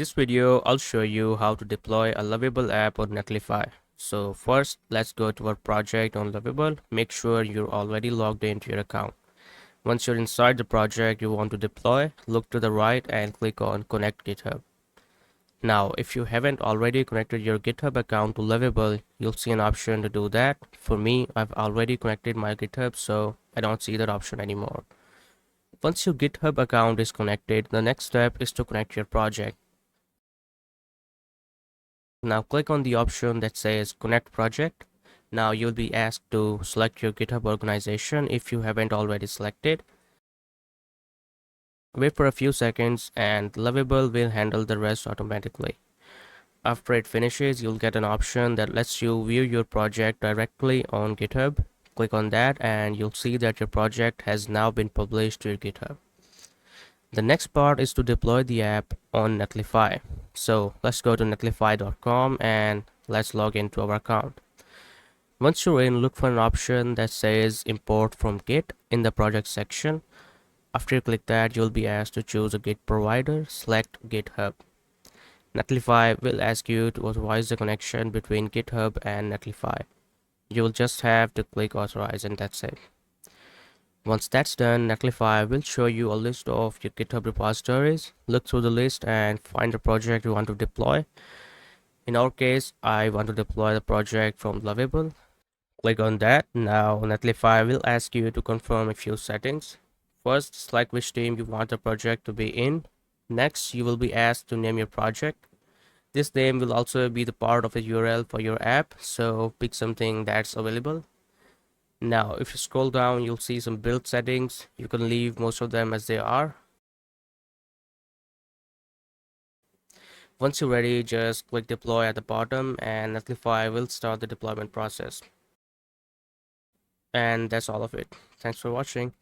this video, I'll show you how to deploy a Lovable app on Netlify. So first, let's go to our project on Lovable. Make sure you're already logged into your account. Once you're inside the project you want to deploy, look to the right and click on Connect GitHub. Now, if you haven't already connected your GitHub account to Lovable, you'll see an option to do that. For me, I've already connected my GitHub, so I don't see that option anymore. Once your GitHub account is connected, the next step is to connect your project. Now click on the option that says Connect Project. Now you'll be asked to select your GitHub organization if you haven't already selected. Wait for a few seconds and Lovable will handle the rest automatically. After it finishes, you'll get an option that lets you view your project directly on GitHub. Click on that and you'll see that your project has now been published to your GitHub. The next part is to deploy the app on Netlify. So let's go to netlify.com and let's log into our account. Once you're in, look for an option that says import from Git in the project section. After you click that, you'll be asked to choose a Git provider. Select GitHub. Netlify will ask you to authorize the connection between GitHub and Netlify. You will just have to click authorize and that's it. Once that's done, Netlify will show you a list of your GitHub repositories. Look through the list and find the project you want to deploy. In our case, I want to deploy the project from Lovable. Click on that. Now Netlify will ask you to confirm a few settings. First, select which team you want the project to be in. Next, you will be asked to name your project. This name will also be the part of the URL for your app, so pick something that's available. Now, if you scroll down, you'll see some build settings. You can leave most of them as they are. Once you're ready, just click deploy at the bottom and Netlify will start the deployment process. And that's all of it. Thanks for watching.